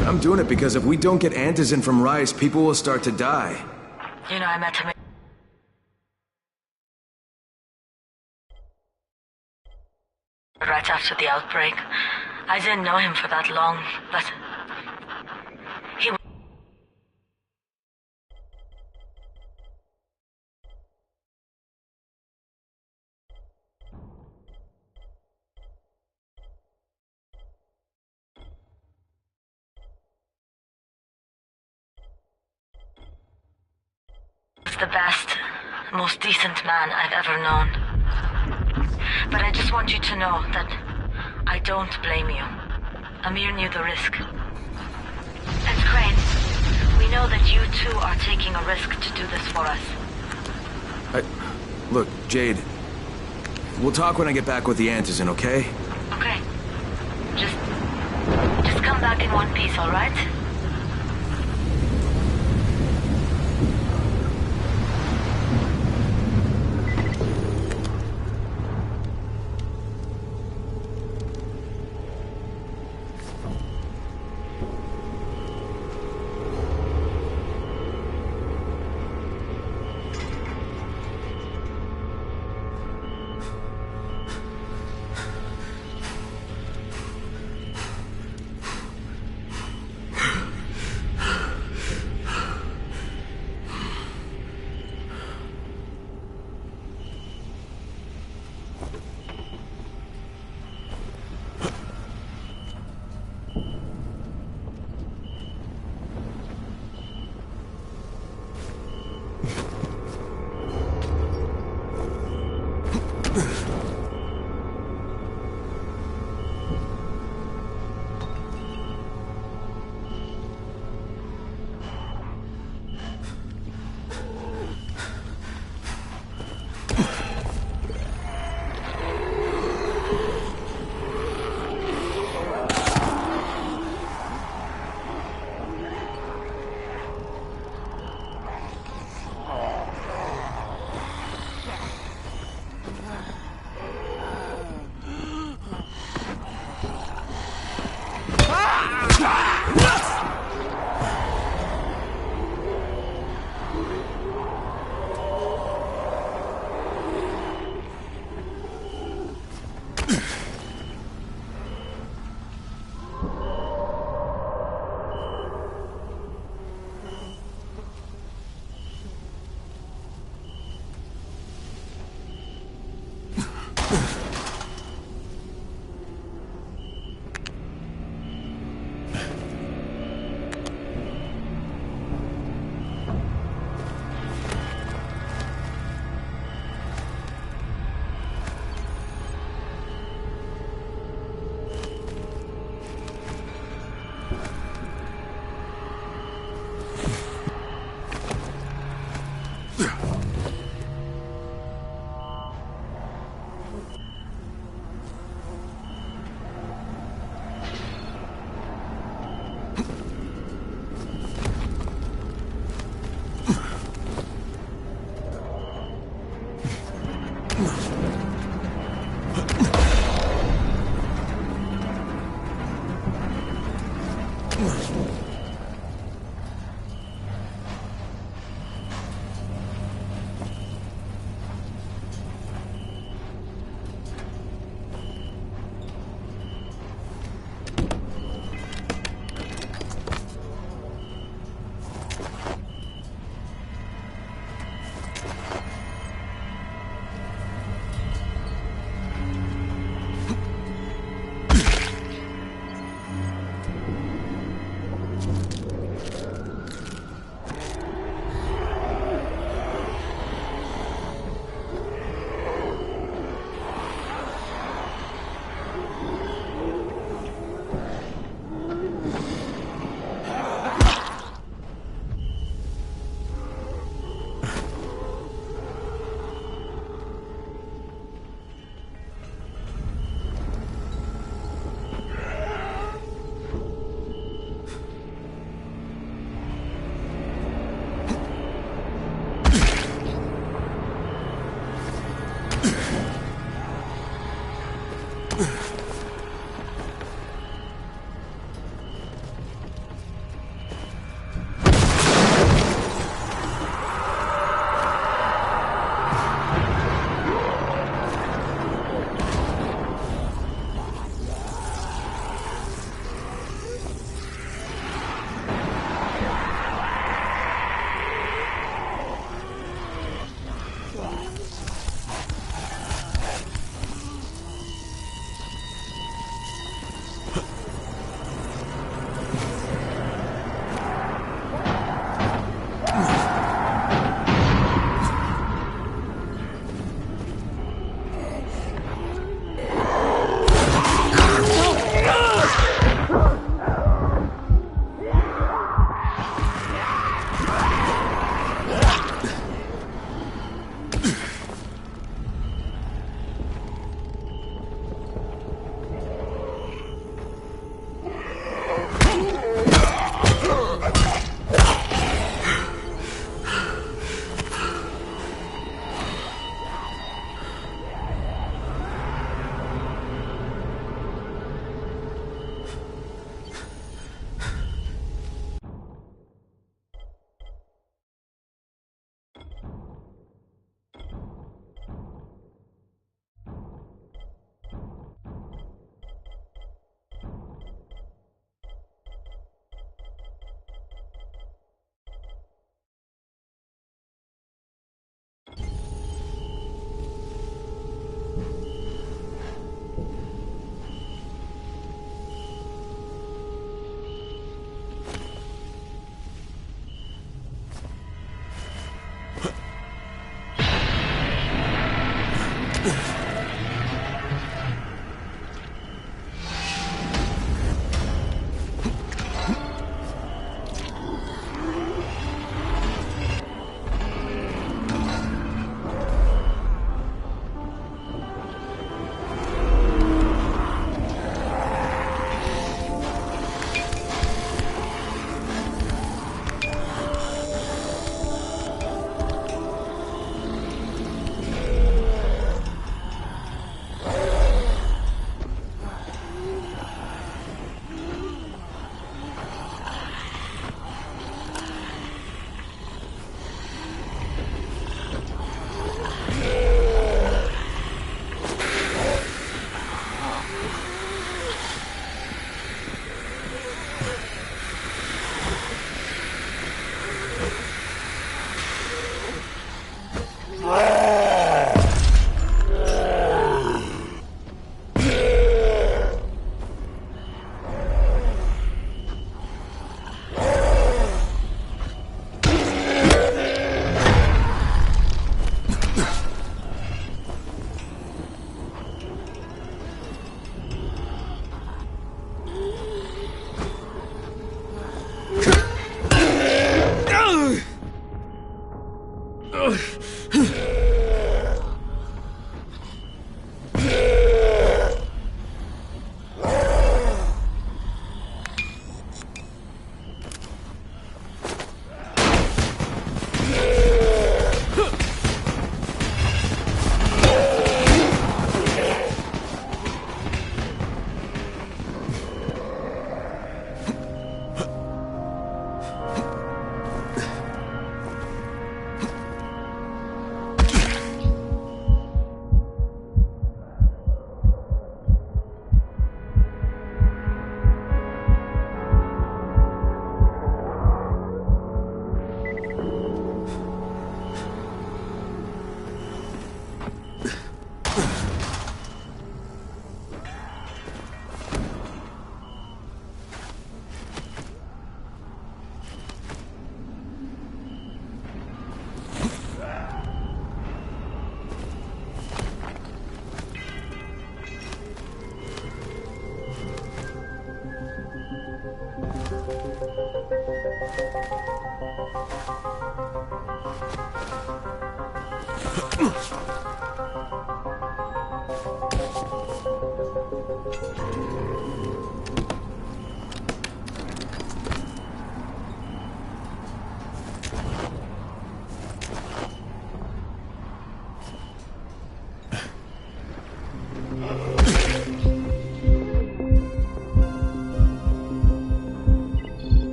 I'm doing it because if we don't get Antizin from Rais, people will start to die. You know, I met him right after the outbreak. I didn't know him for that long, but he was the best, most decent man I've ever known. But I just want you to know that I don't blame you. Amir knew the risk. And Crane, we know that you too are taking a risk to do this for us. Look, Jade, we'll talk when I get back with the Antizin, okay? Okay. Just come back in one piece, all right?